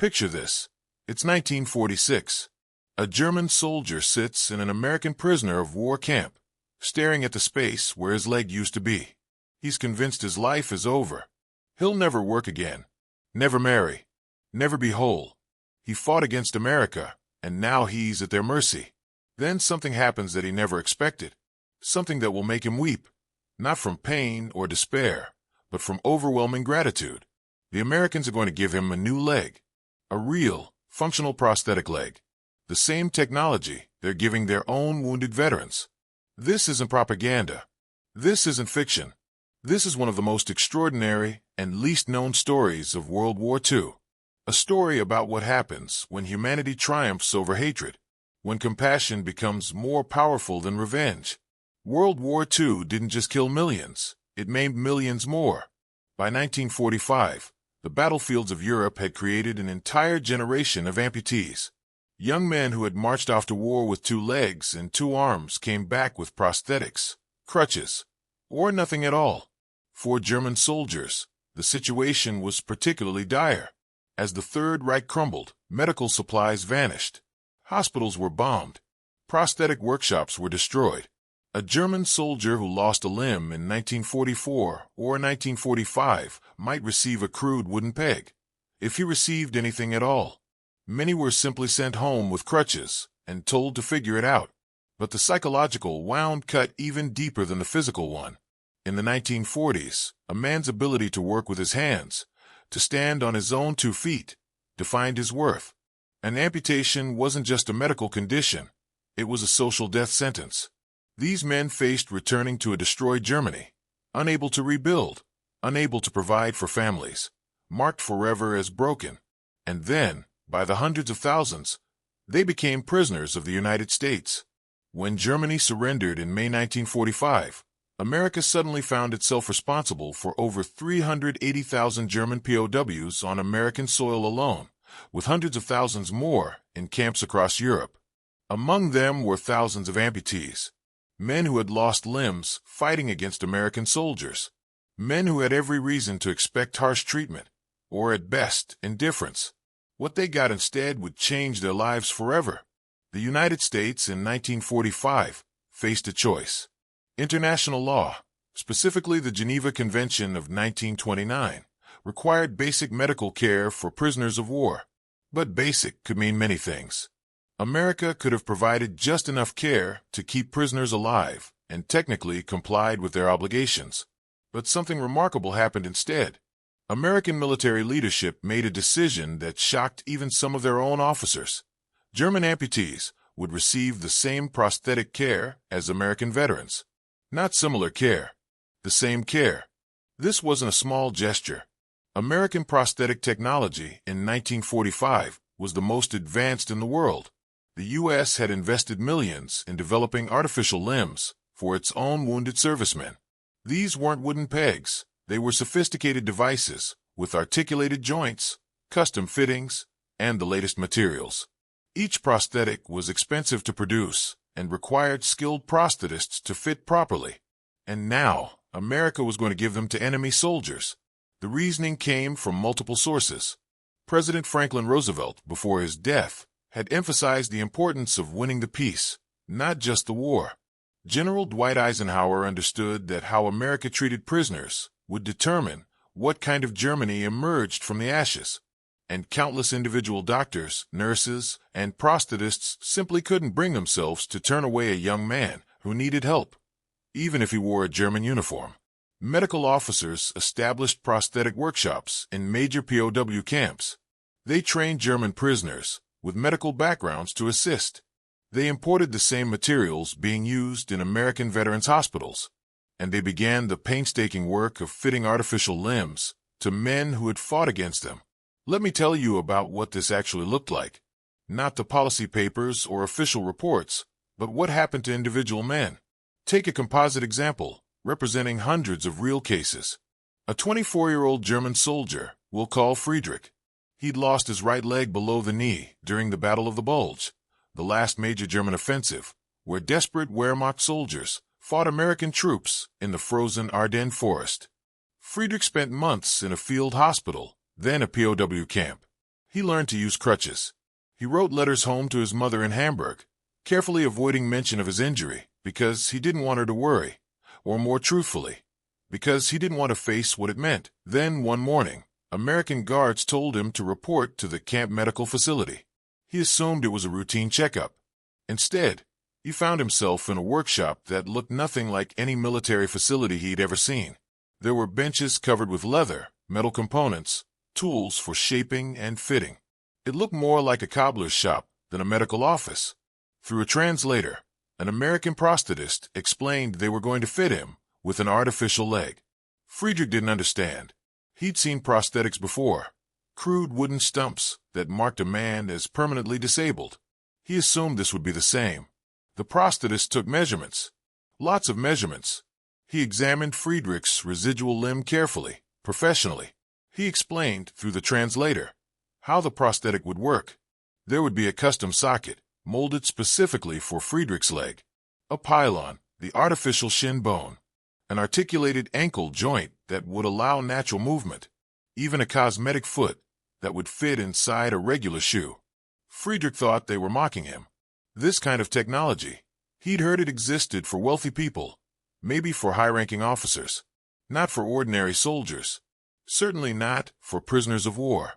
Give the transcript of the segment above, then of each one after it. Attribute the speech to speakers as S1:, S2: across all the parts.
S1: Picture this. It's 1946. A German soldier sits in an American prisoner of war camp, staring at the space where his leg used to be. He's convinced his life is over. He'll never work again, never marry, never be whole. He fought against America, and now he's at their mercy. Then something happens that he never expected, something that will make him weep, not from pain or despair, but from overwhelming gratitude. The Americans are going to give him a new leg, a real, functional prosthetic leg. The same technology they're giving their own wounded veterans. This isn't propaganda. This isn't fiction. This is one of the most extraordinary and least known stories of World War II. A story about what happens when humanity triumphs over hatred, when compassion becomes more powerful than revenge. World War II didn't just kill millions, it maimed millions more. By 1945, the battlefields of Europe had created an entire generation of amputees. Young men who had marched off to war with 2 legs and 2 arms came back with prosthetics, crutches, or nothing at all. For German soldiers, the situation was particularly dire. As the Third Reich crumbled, medical supplies vanished. Hospitals were bombed. Prosthetic workshops were destroyed. A German soldier who lost a limb in 1944 or 1945 might receive a crude wooden peg, if he received anything at all. Many were simply sent home with crutches and told to figure it out. But the psychological wound cut even deeper than the physical one. In the 1940s, a man's ability to work with his hands, to stand on his own 2 feet, defined his worth. An amputation wasn't just a medical condition, it was a social death sentence. These men faced returning to a destroyed Germany, unable to rebuild, unable to provide for families, marked forever as broken. And then, by the hundreds of thousands, they became prisoners of the United States. When Germany surrendered in May 1945, America suddenly found itself responsible for over 380,000 German POWs on American soil alone, with hundreds of thousands more in camps across Europe. Among them were thousands of amputees, men who had lost limbs fighting against American soldiers, men who had every reason to expect harsh treatment, or at best, indifference. What they got instead would change their lives forever. The United States in 1945 faced a choice. International law, specifically the Geneva Convention of 1929, required basic medical care for prisoners of war. But basic could mean many things. America could have provided just enough care to keep prisoners alive and technically complied with their obligations. But something remarkable happened instead. American military leadership made a decision that shocked even some of their own officers. German amputees would receive the same prosthetic care as American veterans. Not similar care, the same care. This wasn't a small gesture. American prosthetic technology in 1945 was the most advanced in the world. The U.S. had invested millions in developing artificial limbs for its own wounded servicemen. These weren't wooden pegs. They were sophisticated devices with articulated joints, custom fittings, and the latest materials. Each prosthetic was expensive to produce and required skilled prosthetists to fit properly. And now, America was going to give them to enemy soldiers. The reasoning came from multiple sources. President Franklin Roosevelt, before his death, had emphasized the importance of winning the peace, not just the war. General Dwight Eisenhower understood that how America treated prisoners would determine what kind of Germany emerged from the ashes. And countless individual doctors, nurses, and prosthetists simply couldn't bring themselves to turn away a young man who needed help, even if he wore a German uniform. Medical officers established prosthetic workshops in major POW camps. They trained German prisoners with medical backgrounds to assist. They imported the same materials being used in American veterans' hospitals, and they began the painstaking work of fitting artificial limbs to men who had fought against them. Let me tell you about what this actually looked like. Not the policy papers or official reports, but what happened to individual men. Take a composite example, representing hundreds of real cases. A 24-year-old German soldier, we'll call Friedrich. He'd lost his right leg below the knee during the Battle of the Bulge, the last major German offensive, where desperate Wehrmacht soldiers fought American troops in the frozen Ardennes forest. Friedrich spent months in a field hospital, then a POW camp. He learned to use crutches. He wrote letters home to his mother in Hamburg, carefully avoiding mention of his injury because he didn't want her to worry, or more truthfully, because he didn't want to face what it meant. Then, one morning, American guards told him to report to the camp medical facility. He assumed it was a routine checkup. Instead, he found himself in a workshop that looked nothing like any military facility he'd ever seen. There were benches covered with leather, metal components, tools for shaping and fitting. It looked more like a cobbler's shop than a medical office. Through a translator, an American prosthetist explained they were going to fit him with an artificial leg. Friedrich didn't understand. He'd seen prosthetics before, crude wooden stumps that marked a man as permanently disabled. He assumed this would be the same. The prosthetist took measurements. Lots of measurements. He examined Friedrich's residual limb carefully, professionally. He explained, through the translator, how the prosthetic would work. There would be a custom socket, molded specifically for Friedrich's leg, a pylon, the artificial shin bone, an articulated ankle joint that would allow natural movement, even a cosmetic foot that would fit inside a regular shoe. Friedrich thought they were mocking him. This kind of technology, he'd heard it existed for wealthy people, maybe for high-ranking officers, not for ordinary soldiers, certainly not for prisoners of war.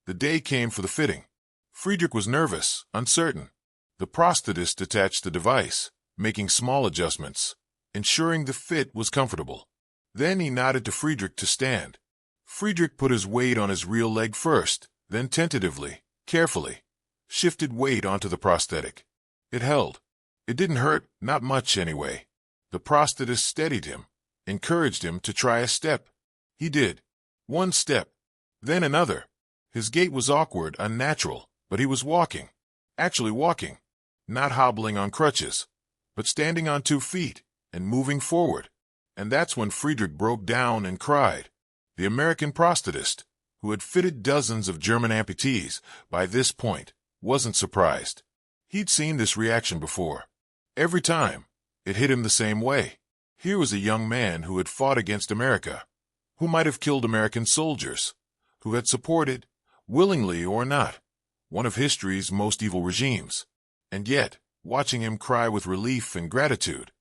S1: The day came for the fitting. Friedrich was nervous, uncertain. The prosthetist detached the device, making small adjustments, ensuring the fit was comfortable. Then he nodded to Friedrich to stand. Friedrich put his weight on his real leg first, then tentatively, carefully, shifted weight onto the prosthetic. It held. It didn't hurt, not much anyway. The prosthetist steadied him, encouraged him to try a step. He did. One step, then another. His gait was awkward, unnatural, but he was walking. Actually walking. Not hobbling on crutches, but standing on 2 feet and moving forward. And that's when Friedrich broke down and cried. The American prosthetist, who had fitted dozens of German amputees, by this point, wasn't surprised. He'd seen this reaction before. Every time, it hit him the same way. Here was a young man who had fought against America, who might have killed American soldiers, who had supported, willingly or not, one of history's most evil regimes. And yet, watching him cry with relief and gratitude,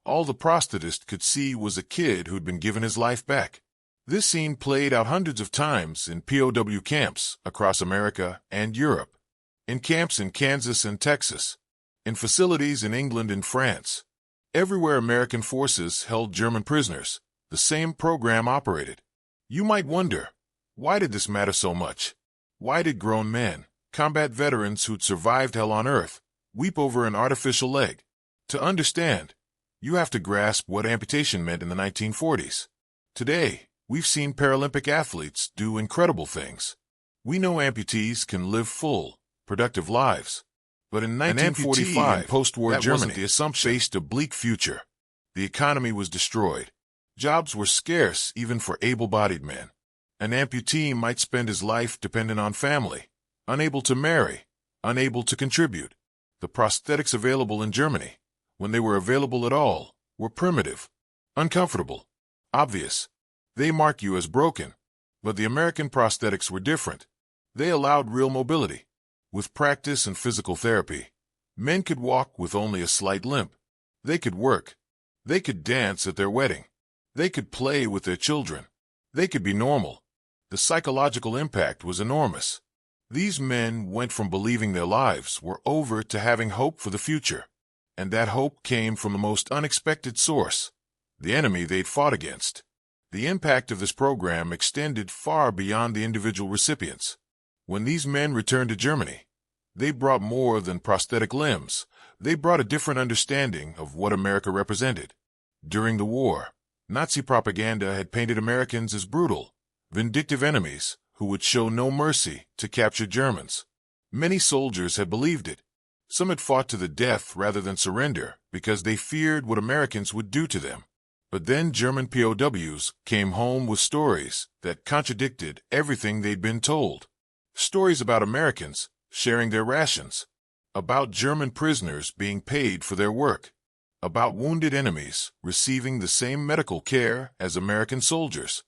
S1: all the prosthetist could see was a kid who'd been given his life back. This scene played out hundreds of times in POW camps across America and Europe, in camps in Kansas and Texas, in facilities in England and France. Everywhere American forces held German prisoners, the same program operated. You might wonder, why did this matter so much? Why did grown men, combat veterans who'd survived hell on earth, weep over an artificial leg? To understand, you have to grasp what amputation meant in the 1940s. Today, we've seen Paralympic athletes do incredible things. We know amputees can live full, productive lives. But in 1945, postwar Germany the assumption faced a bleak future. The economy was destroyed. Jobs were scarce even for able-bodied men. An amputee might spend his life dependent on family, unable to marry, unable to contribute. The prosthetics available in Germany, when they were available at all, were primitive, uncomfortable, obvious. They mark you as broken. But the American prosthetics were different. They allowed real mobility. With practice and physical therapy, men could walk with only a slight limp. They could work. They could dance at their wedding. They could play with their children. They could be normal. The psychological impact was enormous. These men went from believing their lives were over to having hope for the future. And that hope came from the most unexpected source, the enemy they'd fought against. The impact of this program extended far beyond the individual recipients. When these men returned to Germany, they brought more than prosthetic limbs. They brought a different understanding of what America represented. During the war, Nazi propaganda had painted Americans as brutal, vindictive enemies who would show no mercy to captured Germans. Many soldiers had believed it. Some had fought to the death rather than surrender because they feared what Americans would do to them. But then German POWs came home with stories that contradicted everything they'd been told. Stories about Americans sharing their rations, about German prisoners being paid for their work, about wounded enemies receiving the same medical care as American soldiers.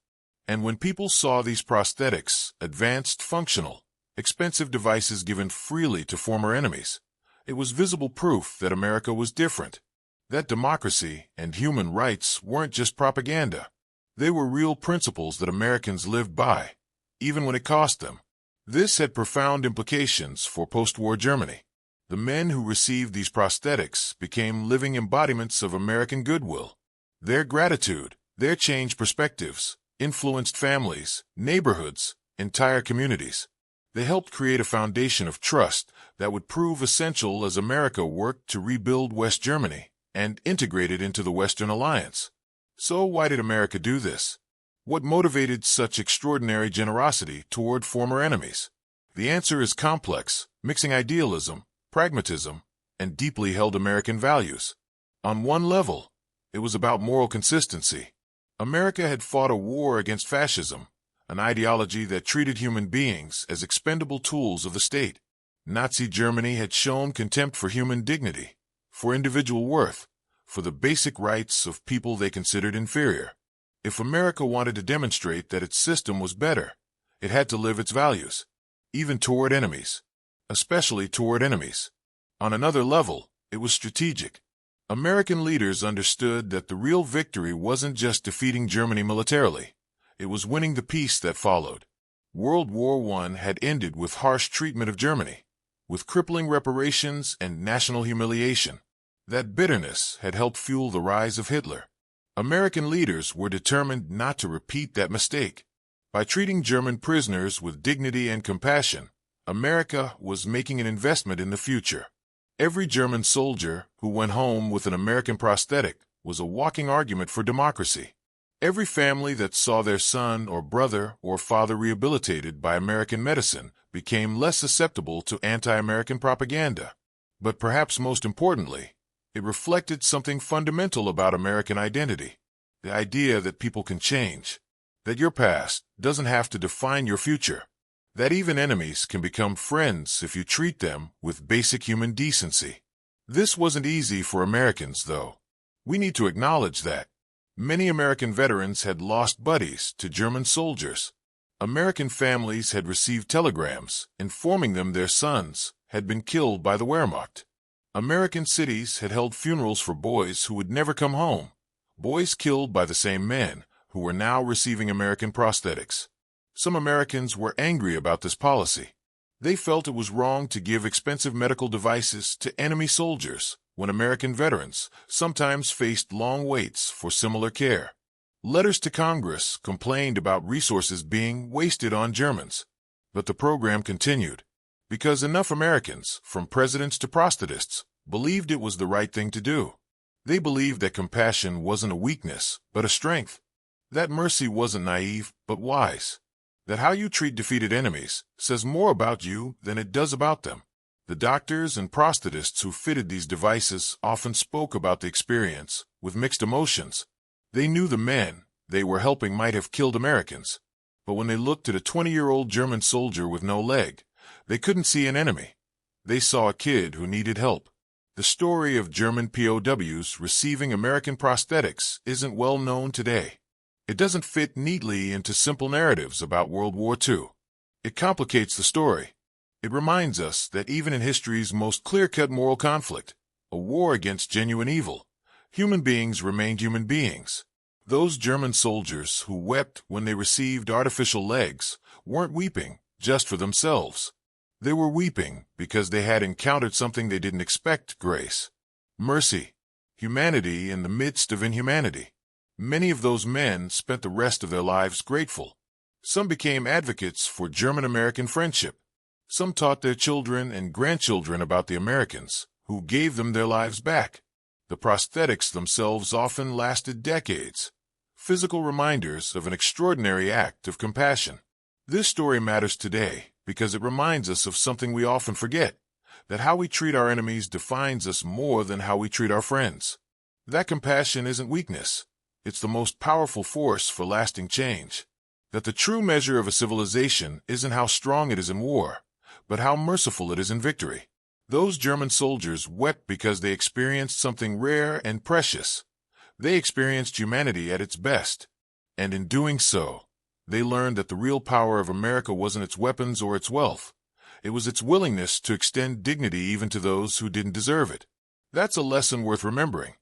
S1: And when people saw these prosthetics, advanced, functional, expensive devices given freely to former enemies. It was visible proof that America was different, that democracy and human rights weren't just propaganda. They were real principles that Americans lived by, even when it cost them. This had profound implications for post-war Germany. The men who received these prosthetics became living embodiments of American goodwill. Their gratitude, their changed perspectives, influenced families, neighborhoods, entire communities. They helped create a foundation of trust that would prove essential as America worked to rebuild West Germany and integrate it into the Western Alliance. So why did America do this? What motivated such extraordinary generosity toward former enemies? The answer is complex, mixing idealism, pragmatism, and deeply held American values. On one level, it was about moral consistency. America had fought a war against fascism, an ideology that treated human beings as expendable tools of the state. Nazi Germany had shown contempt for human dignity, for individual worth, for the basic rights of people they considered inferior. If America wanted to demonstrate that its system was better, it had to live its values, even toward enemies, especially toward enemies. On another level, it was strategic. American leaders understood that the real victory wasn't just defeating Germany militarily. It was winning the peace that followed. World War I had ended with harsh treatment of Germany, with crippling reparations and national humiliation. That bitterness had helped fuel the rise of Hitler. American leaders were determined not to repeat that mistake. By treating German prisoners with dignity and compassion, America was making an investment in the future. Every German soldier who went home with an American prosthetic was a walking argument for democracy. Every family that saw their son or brother or father rehabilitated by American medicine became less susceptible to anti-American propaganda. But perhaps most importantly, it reflected something fundamental about American identity, the idea that people can change, that your past doesn't have to define your future, that even enemies can become friends if you treat them with basic human decency. This wasn't easy for Americans, though. We need to acknowledge that. Many American veterans had lost buddies to German soldiers. American families had received telegrams informing them their sons had been killed by the Wehrmacht. American cities had held funerals for boys who would never come home, boys killed by the same men who were now receiving American prosthetics. Some Americans were angry about this policy. They felt it was wrong to give expensive medical devices to enemy soldiers when American veterans sometimes faced long waits for similar care. Letters to Congress complained about resources being wasted on Germans. But the program continued, because enough Americans, from presidents to prosthetists, believed it was the right thing to do. They believed that compassion wasn't a weakness, but a strength. That mercy wasn't naive, but wise. That how you treat defeated enemies says more about you than it does about them. The doctors and prosthetists who fitted these devices often spoke about the experience with mixed emotions. They knew the men they were helping might have killed Americans, but when they looked at a 20-year-old German soldier with no leg, they couldn't see an enemy. They saw a kid who needed help. The story of German POWs receiving American prosthetics isn't well known today. It doesn't fit neatly into simple narratives about World War II. It complicates the story. It reminds us that even in history's most clear-cut moral conflict, a war against genuine evil, human beings remained human beings. Those German soldiers who wept when they received artificial legs weren't weeping just for themselves. They were weeping because they had encountered something they didn't expect: grace, mercy, humanity in the midst of inhumanity. Many of those men spent the rest of their lives grateful. Some became advocates for German-American friendship. Some taught their children and grandchildren about the Americans who gave them their lives back. The prosthetics themselves often lasted decades, physical reminders of an extraordinary act of compassion. This story matters today because it reminds us of something we often forget, that how we treat our enemies defines us more than how we treat our friends. That compassion isn't weakness. It's the most powerful force for lasting change. That the true measure of a civilization isn't how strong it is in war, but how merciful it is in victory. Those German soldiers wept because they experienced something rare and precious. They experienced humanity at its best. And in doing so, they learned that the real power of America wasn't its weapons or its wealth, It was its willingness to extend dignity even to those who didn't deserve it. That's a lesson worth remembering.